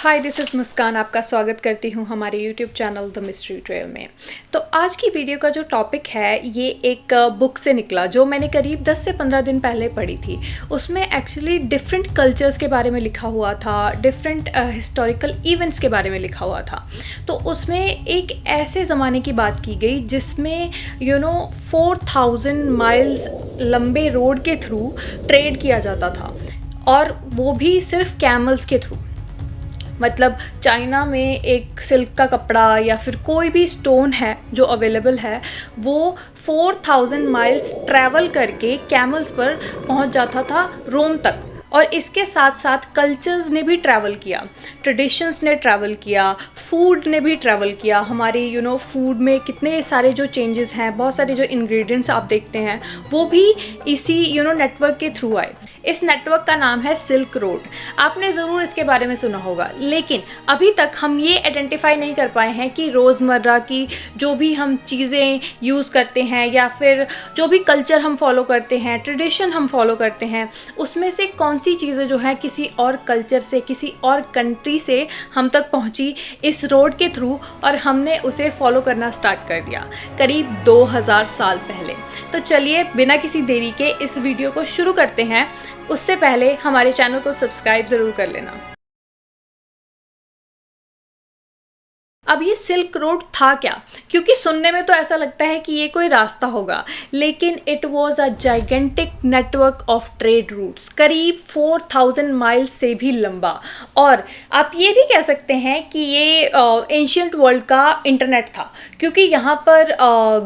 Hi, this is मुस्कान। आपका स्वागत करती हूँ हमारे YouTube channel the mystery trail में। तो आज की वीडियो का जो टॉपिक है ये एक बुक से निकला जो मैंने करीब 10 से 15 दिन पहले पढ़ी थी। उसमें एक्चुअली डिफरेंट कल्चर्स के बारे में लिखा हुआ था, डिफरेंट हिस्टोरिकल इवेंट्स के बारे में लिखा हुआ था। तो उसमें एक ऐसे ज़माने की बात की गई जिसमें 4000 माइल्स लंबे रोड के थ्रू ट्रेड किया जाता था, और वो भी सिर्फ कैमल्स के थ्रू। मतलब चाइना में एक सिल्क का कपड़ा या फिर कोई भी स्टोन है जो अवेलेबल है, वो 4000 माइल्स ट्रैवल करके कैमल्स पर पहुंच जाता था रोम तक। और इसके साथ साथ कल्चर्स ने भी ट्रैवल किया, ट्रेडिशंस ने ट्रैवल किया, फूड ने भी ट्रैवल किया। हमारे फूड में कितने सारे जो चेंजेस हैं, बहुत सारे जो इंग्रेडिएंट्स आप देखते हैं वो भी इसी नेटवर्क के थ्रू आए। इस नेटवर्क का नाम है सिल्क रोड। आपने ज़रूर इसके बारे में सुना होगा, लेकिन अभी तक हम ये आइडेंटिफाई नहीं कर पाए हैं कि रोज़मर्रा की जो भी हम चीज़ें यूज़ करते हैं या फिर जो भी कल्चर हम फॉलो करते हैं, ट्रेडिशन हम फॉलो करते हैं, उसमें से कौन सी चीज़ें जो है किसी और कल्चर से, किसी और कंट्री से हम तक पहुंची इस रोड के थ्रू, और हमने उसे फॉलो करना स्टार्ट कर दिया करीब 2000 साल पहले। तो चलिए बिना किसी देरी के इस वीडियो को शुरू करते हैं। उससे पहले हमारे चैनल को सब्सक्राइब ज़रूर कर लेना। अब ये सिल्क रोड था क्या? क्योंकि सुनने में तो ऐसा लगता है कि ये कोई रास्ता होगा, लेकिन it was a gigantic network of trade routes, करीब 4000 माइल्स से भी लंबा। और आप ये भी कह सकते हैं कि ये एंशियंट वर्ल्ड का इंटरनेट था, क्योंकि यहाँ पर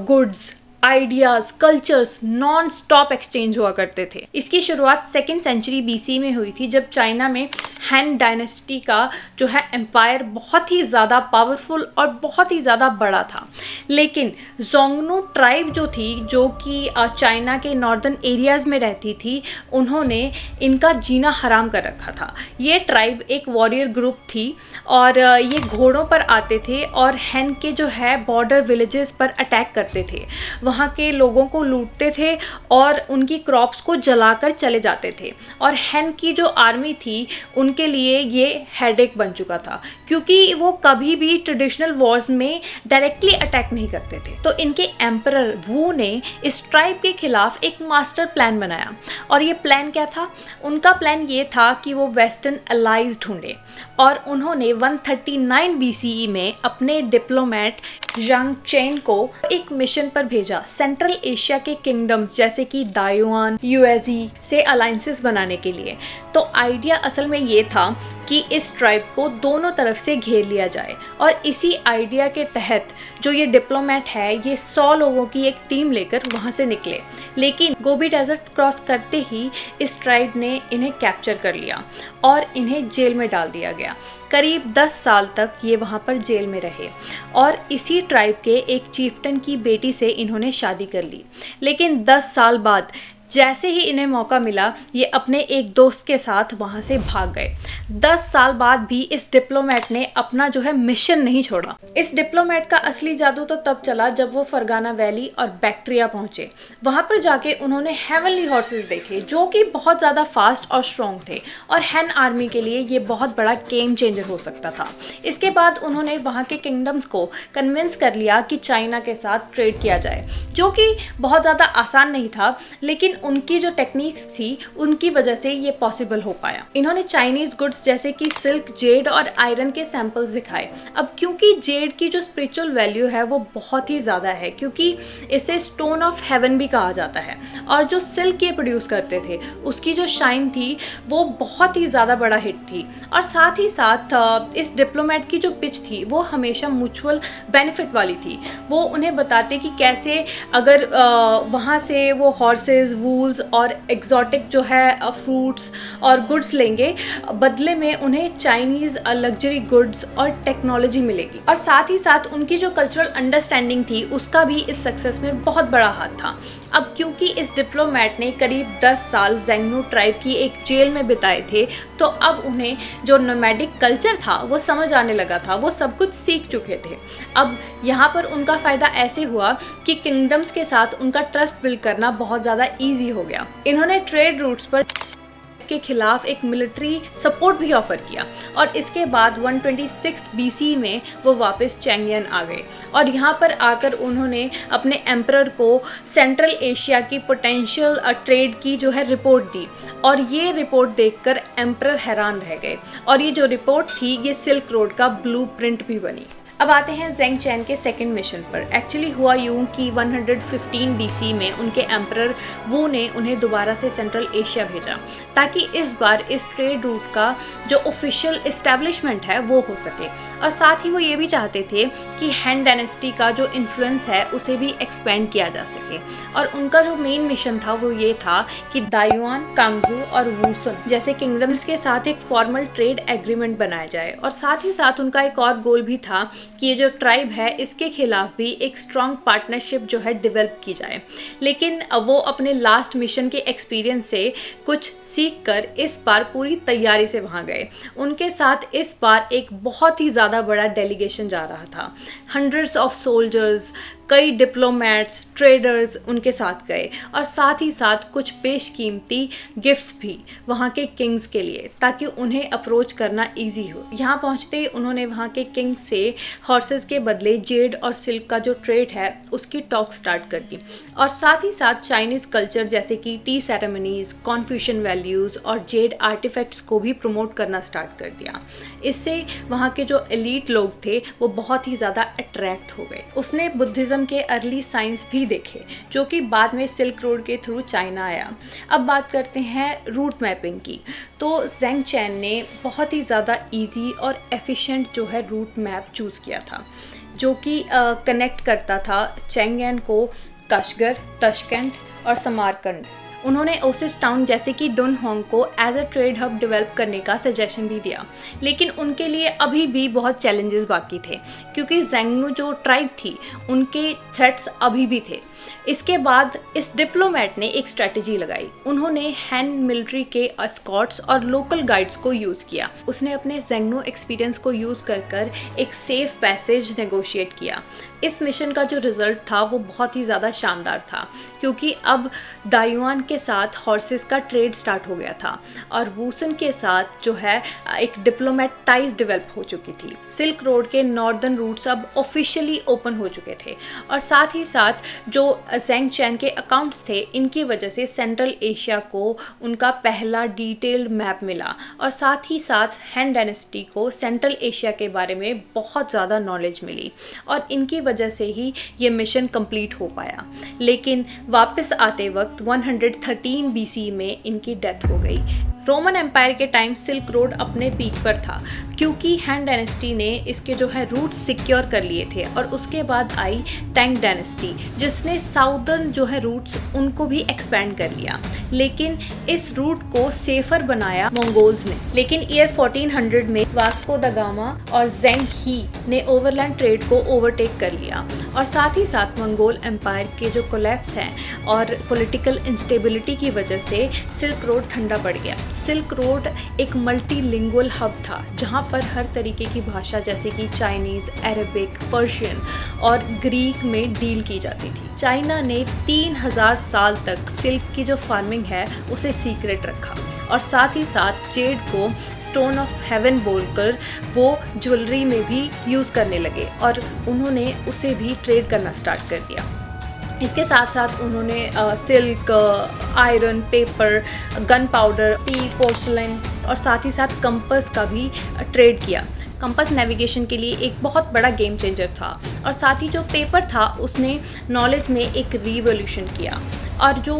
goods, ideas, cultures non stop exchange हुआ करते थे। इसकी शुरुआत 2nd सेंचुरी BC में हुई थी, जब चाइना में हैन डायनेस्टी का जो है एम्पायर बहुत ही ज़्यादा पावरफुल और बहुत ही ज़्यादा बड़ा था। लेकिन जोंगनू ट्राइब जो थी, जो कि चाइना के नॉर्दर्न एरियाज़ में रहती थी, उन्होंने इनका जीना हराम कर रखा था। ये ट्राइब एक वॉरियर ग्रुप थी और ये घोड़ों पर आते थे और हैन के जो है बॉर्डर विलेजेस पर अटैक करते थे, वहाँ के लोगों को लूटते थे और उनकी क्रॉप्स को जलाकर चले जाते थे। और हैन की जो आर्मी थी उनके लिए ये हेडेक बन चुका था, क्योंकि वो कभी भी ट्रेडिशनल वॉर्स में डायरेक्टली अटैक नहीं करते थे। तो इनके एम्परर वू ने इस ट्राइब के खिलाफ एक मास्टर प्लान बनाया। और ये प्लान क्या था? उनका प्लान ये था कि वो वेस्टर्न अलाइज ढूंढे, और उन्होंने 139 BCE में अपने डिप्लोमेट यांग चेन को एक मिशन पर भेजा सेंट्रल एशिया के किंगडम्स जैसे कि दायोआन, यूएजी से अलायंसेस बनाने के लिए। तो आइडिया असल में ये था कि इस ट्राइब को दोनों तरफ से घेर लिया जाए, और इसी आइडिया के तहत जो ये डिप्लोमेट है, ये 100 लोगों की एक टीम लेकर वहाँ से निकले। लेकिन गोबी डेजर्ट क्रॉस करते ही इस ट्राइब ने इन्हें कैप्चर कर लिया और इन्हें जेल में डाल दिया गया। करीब 10 साल तक ये वहाँ पर जेल में रहे, और इसी ट्राइब के एक चीफ्टन की बेटी से इन्होंने शादी कर ली। लेकिन 10 साल बाद जैसे ही इन्हें मौका मिला, ये अपने एक दोस्त के साथ वहाँ से भाग गए। 10 साल बाद भी इस डिप्लोमेट ने अपना जो है मिशन नहीं छोड़ा। इस डिप्लोमेट का असली जादू तो तब चला जब वो फरगाना वैली और बैक्ट्रिया पहुँचे। वहाँ पर जाके उन्होंने हेवनली हॉर्सेस देखे जो कि बहुत ज़्यादा फास्ट और स्ट्रॉन्ग थे, और हैन आर्मी के लिए ये बहुत बड़ा गेम चेंजर हो सकता था। इसके बाद उन्होंने वहाँ के किंगडम्स को कन्विंस कर लिया कि चाइना के साथ ट्रेड किया जाए, जो कि बहुत ज़्यादा आसान नहीं था, लेकिन उनकी जो टेक्निक्स थी उनकी वजह से ये पॉसिबल हो पाया। इन्होंने चाइनीज गुड्स जैसे कि सिल्क, जेड और आयरन के सैंपल्स दिखाए। अब क्योंकि जेड की जो स्पिरिचुअल वैल्यू है वो बहुत ही ज़्यादा है, क्योंकि इसे स्टोन ऑफ हेवन भी कहा जाता है, और जो सिल्क ये प्रोड्यूस करते थे उसकी जो शाइन थी वो बहुत ही ज़्यादा बड़ा हिट थी। और साथ ही साथ इस डिप्लोमेट की जो पिच थी वो हमेशा म्यूचुअल बेनिफिट वाली थी। वो उन्हें बताते कि कैसे अगर वहाँ से वो हॉर्सेस, वूल्स और एग्जॉटिक जो है फ्रूट्स और गुड्स लेंगे, बदले में उन्हें चाइनीज़ लग्जरी गुड्स और टेक्नोलॉजी मिलेगी। और साथ ही साथ उनकी जो कल्चरल अंडरस्टैंडिंग थी उसका भी इस सक्सेस में बहुत बड़ा हाथ था। अब क्योंकि इस डिप्लोमेट ने करीब 10 साल ज़ेंगनू ट्राइब की एक जेल में बिताए थे, तो अब उन्हें जो नोमैडिक कल्चर था वो समझ आने लगा था, वो सब कुछ सीख चुके थे। अब यहाँ पर उनका फ़ायदा ऐसे हुआ कि किंगडम्स के साथ उनका ट्रस्ट बिल्ड करना बहुत ज़्यादा ईजी हो गया। इन्होंने ट्रेड रूट्स पर के खिलाफ एक मिलिट्री सपोर्ट भी ऑफर किया और इसके बाद 126 BC में वो वापस चैंगियन आ गए और यहाँ पर आकर उन्होंने अपने एम्परर को सेंट्रल एशिया की पोटेंशियल ट्रेड की जो है रिपोर्ट दी और ये रिपोर्ट देखकर एम्परर हैरान रह गए और ये जो रिपोर्ट थी ये सिल्क रोड का ब्लूप्रिंट भी बनी। अब आते हैं ज़ेंग चैन के सेकंड मिशन पर। एक्चुअली हुआ यूं कि 115 BC में उनके एम्परर वू ने उन्हें दोबारा से सेंट्रल एशिया भेजा ताकि इस बार इस ट्रेड रूट का जो ऑफिशियल इस्टेब्लिशमेंट है वो हो सके और साथ ही वो ये भी चाहते थे कि हैन डायनेस्टी का जो इन्फ्लुएंस है उसे भी एक्सपेंड किया जा सके और उनका जो मेन मिशन था वो ये था कि दायुआन, कांगजू और वूसन जैसे किंगडम्स के साथ एक फॉर्मल ट्रेड एग्रीमेंट बनाया जाए और साथ ही साथ उनका एक और गोल भी था कि ये जो ट्राइब है इसके खिलाफ भी एक स्ट्रॉन्ग पार्टनरशिप जो है डेवलप की जाए। लेकिन वो अपने लास्ट मिशन के एक्सपीरियंस से कुछ सीख कर इस बार पूरी तैयारी से वहाँ गए। उनके साथ इस बार एक बहुत ही ज़्यादा बड़ा डेलीगेशन जा रहा था। हंड्रेड्स ऑफ सोल्जर्स, कई डिप्लोमेट्स, ट्रेडर्स उनके साथ गए और साथ ही साथ कुछ बेशकीमती गिफ्ट्स भी वहाँ के किंग्स के लिए ताकि उन्हें अप्रोच करना इजी हो। यहाँ पहुँचते ही उन्होंने वहाँ के किंग से हॉर्सेस के बदले जेड और सिल्क का जो ट्रेड है उसकी टॉक स्टार्ट कर दी और साथ ही साथ चाइनीज़ कल्चर जैसे कि टी सेरेमनीज, कॉन्फ्यूशियन वैल्यूज़ और जेड आर्टिफैक्ट्स को भी प्रमोट करना स्टार्ट कर दिया। इससे वहाँ के जो एलीट लोग थे वो बहुत ही ज़्यादा अट्रैक्ट हो गए। उसने बुद्धिज़्म के अर्ली साइंस भी देखे जो कि बाद में सिल्क रोड के थ्रू चाइना आया। अब बात करते हैं रूट मैपिंग की। तो ज़ेंग चैन ने बहुत ही ज़्यादा इजी और एफिशिएंट जो है रूट मैप चूज़ किया था जो कि कनेक्ट करता था चैंगियन को कशगर, ताशकंद और समरकंद। उन्होंने ओसिस टाउन जैसे कि डुनहोंग को as a trade hub develop करने का सजेशन भी दिया लेकिन उनके लिए अभी भी बहुत चैलेंजेस बाकी थे क्योंकि ज़ेंगनू जो ट्राइब थी उनके थ्रेट्स अभी भी थे। इसके बाद इस डिप्लोमेट ने एक स्ट्रेटजी लगाई। उन्होंने हैन मिलिट्री के एस्कॉर्ट्स और लोकल गाइड्स को यूज़ किया। उसने अपने ज़ेंगनू एक्सपीरियंस को यूज़ कर एक सेफ पैसेज नेगोशिएट किया। इस मिशन का जो रिज़ल्ट था वो बहुत ही ज़्यादा शानदार था क्योंकि अब दायुआन के साथ हॉर्सेस का ट्रेड स्टार्ट हो गया था और वूसन के साथ जो है एक डिप्लोमेट टाइज डेवलप हो चुकी थी। सिल्क रोड के नॉर्दर्न रूट्स अब ऑफिशियली ओपन हो चुके थे और साथ ही साथ जो ज़ेंग चैन के अकाउंट्स थे इनकी वजह से सेंट्रल एशिया को उनका पहला डिटेल्ड मैप मिला और साथ ही साथ हैन डायनेस्टी को सेंट्रल एशिया के बारे में बहुत ज़्यादा नॉलेज मिली और इनकी वजह से ही ये मिशन कंप्लीट हो पाया। लेकिन वापस आते वक्त 113 BC में इनकी डेथ हो गई। रोमन एम्पायर के टाइम सिल्क रोड अपने पीक पर था क्योंकि हैन डायनेस्टी ने इसके जो है रूट्स सिक्योर कर लिए थे और उसके बाद आई टैंग डायनेस्टी जिसने साउदर्न जो है रूट्स उनको भी एक्सपेंड कर लिया। लेकिन इस रूट को सेफर बनाया मंगोल्स ने। लेकिन ईयर 1400 में वास्को द गामा और ज़ेंग ही ने ओवरलैंड ट्रेड को ओवरटेक कर लिया और साथ ही साथ मंगोल एम्पायर के जो कोलैप्स हैं और पॉलिटिकल इंस्टेबिलिटी की वजह से सिल्क रोड ठंडा पड़ गया। सिल्क रोड एक मल्टीलिंगुअल हब था जहाँ पर हर तरीके की भाषा जैसे कि चाइनीज़, अरेबिक, पर्शियन और ग्रीक में डील की जाती थी। चाइना ने 3000 साल तक सिल्क की जो फार्मिंग है उसे सीक्रेट रखा और साथ ही साथ जेड को स्टोन ऑफ हेवन बोलकर वो ज्वेलरी में भी यूज़ करने लगे और उन्होंने उसे भी ट्रेड करना स्टार्ट कर दिया। इसके साथ साथ उन्होंने silk, iron, paper, gun powder, T, porcelain और साथ ही साथ कंपास का भी ट्रेड किया। कंपास नेविगेशन के लिए एक बहुत बड़ा गेम चेंजर था और साथ ही जो पेपर था उसने नॉलेज में एक रिवॉल्यूशन किया और जो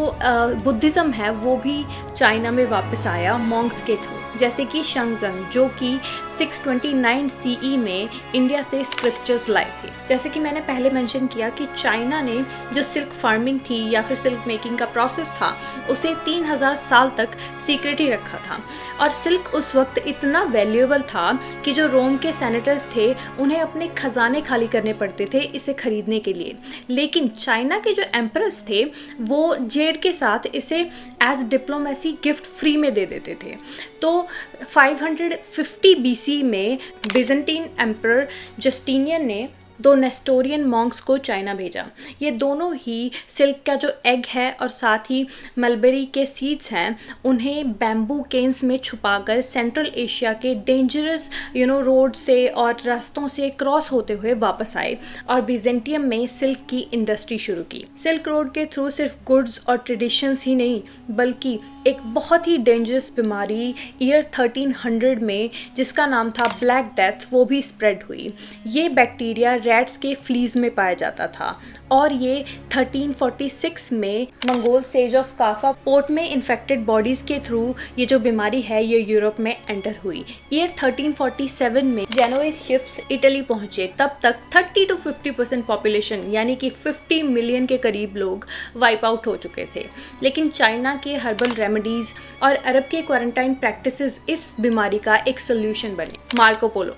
बुद्धिज़्म है वो भी चाइना में वापस आया मॉन्क्स के थ्रू जैसे कि शंगजंग जो कि 629 CE में इंडिया से स्क्रिप्चर्स लाए थे। जैसे कि मैंने पहले मेंशन किया कि चाइना ने जो सिल्क फार्मिंग थी या फिर सिल्क मेकिंग का प्रोसेस था उसे 3000 साल तक सीक्रेट ही रखा था और सिल्क उस वक्त इतना वैल्यूएबल था कि जो रोम के सेनेटर्स थे उन्हें अपने खजाने खाली करने पड़ते थे इसे खरीदने के लिए। लेकिन चाइना के जो एम्परर्स थे वो जेड के साथ इसे एज डिप्लोमेसी गिफ्ट फ्री में दे देते थे। तो 550 BC में बिजेंटीन एम्परर जस्टिनियन ने 2 नेस्टोरियन मॉन्क्स को चाइना भेजा। ये दोनों ही सिल्क का जो एग है और साथ ही मलबेरी के सीड्स हैं उन्हें बैम्बू केन्स में छुपाकर सेंट्रल एशिया के डेंजरस रोड से और रास्तों से क्रॉस होते हुए वापस आए और बिजेंटियम में सिल्क की इंडस्ट्री शुरू की। सिल्क रोड के थ्रू सिर्फ गुड्स और ट्रेडिशंस ही नहीं बल्कि एक बहुत ही डेंजरस बीमारी ईयर 1300 में जिसका नाम था ब्लैक डेथ वो भी स्प्रेड हुई। ये बैक्टीरिया रैट्स के फ्लीज में पाया जाता था और ये 1346 में Mongol sage of Kafa port में इन्फेक्टेड बॉडीज के थ्रू ये जो बीमारी है ये यूरोप में एंटर हुई। ईयर 1347 में जेनोइज शिप्स इटली पहुंचे। तब तक 30 to 50% पॉपुलेशन यानी कि 50 मिलियन के करीब लोग वाइप आउट हो चुके थे। लेकिन चाइना के हर्बल रेमेडीज और अरब के क्वारंटाइन प्रैक्टिसेस इस बीमारी का एक सोल्यूशन बने। Marco Polo.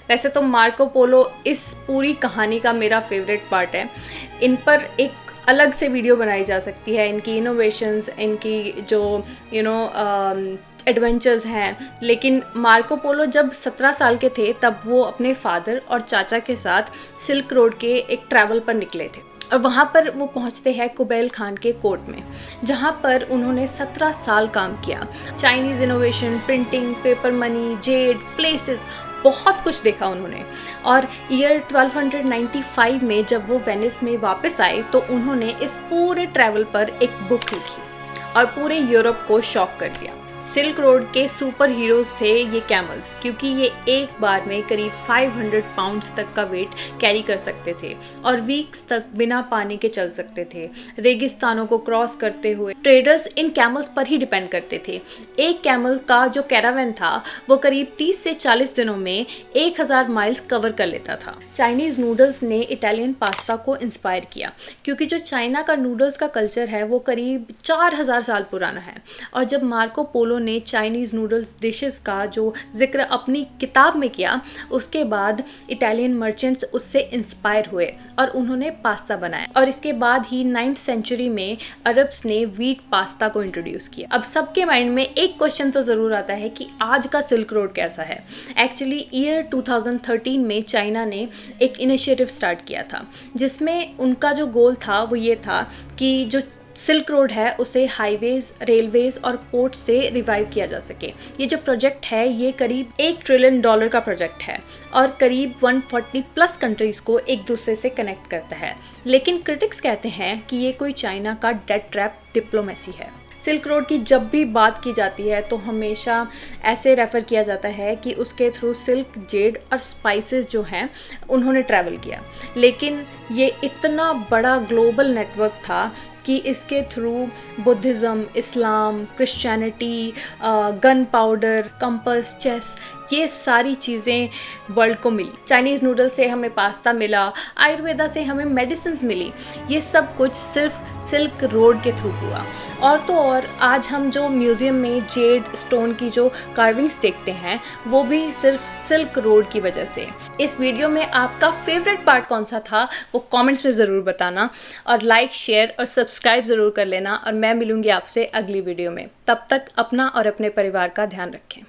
वैसे तो मार्को पोलो इस पूरी कहानी का मेरा फेवरेट पार्ट है। इन पर एक अलग से वीडियो बनाई जा सकती है, इनकी इनोवेशंस, इनकी जो एडवेंचर्स हैं। लेकिन मार्को पोलो जब 17 साल के थे तब वो अपने फादर और चाचा के साथ सिल्क रोड के एक ट्रैवल पर निकले थे और वहाँ पर वो पहुँचते हैं कुबैल खान के कोर्ट में जहाँ पर उन्होंने 17 साल काम किया। Chinese innovation, printing, paper money, Z, places, बहुत कुछ देखा उन्होंने। और ईयर 1295 में जब वो वेनिस में वापस आए तो उन्होंने इस पूरे ट्रैवल पर एक बुक लिखी और पूरे यूरोप को शॉक कर दिया। सिल्क रोड के सुपर हीरोज थे ये कैमल्स, क्योंकि ये एक बार में करीब 500 पाउंड्स तक का वेट कैरी कर सकते थे और वीक्स तक बिना पानी के चल सकते थे। रेगिस्तानों को क्रॉस करते हुए ट्रेडर्स इन कैमल्स पर ही डिपेंड करते थे। एक कैमल का जो कैरावन था वो करीब 30 से 40 दिनों में 1000 माइल्स कवर कर लेता था। चाइनीज नूडल्स ने इटालियन पास्ता को इंस्पायर किया, क्योंकि जो चाइना का नूडल्स का कल्चर है वो करीब 4000 साल पुराना है। और जब मार्को पोलो ने चाइनीज़ नूडल्स डिशेस का जो जिक्र अपनी किताब में किया उसके बाद इटालियन मर्चेंट्स उससे इंस्पायर हुए और उन्होंने पास्ता बनाया। और इसके बाद ही 9th सेंचुरी में अरब्स ने व्हीट पास्ता को इंट्रोड्यूस किया। अब सबके माइंड में एक क्वेश्चन तो ज़रूर आता है कि आज का सिल्क रोड कैसा है। एक्चुअली ईयर 2013 में चाइना ने एक इनिशिएटिव स्टार्ट किया था जिसमें उनका जो गोल था वो ये था कि जो सिल्क रोड है उसे हाईवेज, रेलवेज और पोर्ट से रिवाइव किया जा सके। ये जो प्रोजेक्ट है ये करीब $1 ट्रिलियन का प्रोजेक्ट है और करीब 140 प्लस कंट्रीज को एक दूसरे से कनेक्ट करता है। लेकिन क्रिटिक्स कहते हैं कि ये कोई चाइना का डेड ट्रैप डिप्लोमेसी है। सिल्क रोड की जब भी बात की जाती है तो हमेशा ऐसे रेफ़र किया जाता है कि उसके थ्रू सिल्क, जेड और स्पाइसेस जो हैं उन्होंने ट्रैवल किया। लेकिन ये इतना बड़ा ग्लोबल नेटवर्क था कि इसके थ्रू बुद्धिज़्म, इस्लाम, Christianity, gunpowder, compass, chess, ये सारी चीज़ें वर्ल्ड को मिली। चाइनीज़ नूडल से हमें पास्ता मिला, आयुर्वेदा से हमें मेडिसिन्स मिली। ये सब कुछ सिर्फ सिल्क रोड के थ्रू हुआ। और तो और आज हम जो म्यूज़ियम में जेड स्टोन की जो कार्विंग्स देखते हैं वो भी सिर्फ सिल्क रोड की वजह से। इस वीडियो में आपका फेवरेट पार्ट कौन सा था वो कमेंट्स में ज़रूर बताना और लाइक, शेयर और सब्सक्राइब ज़रूर कर लेना। और मैं मिलूँगी आपसे अगली वीडियो में। तब तक अपना और अपने परिवार का ध्यान रखें।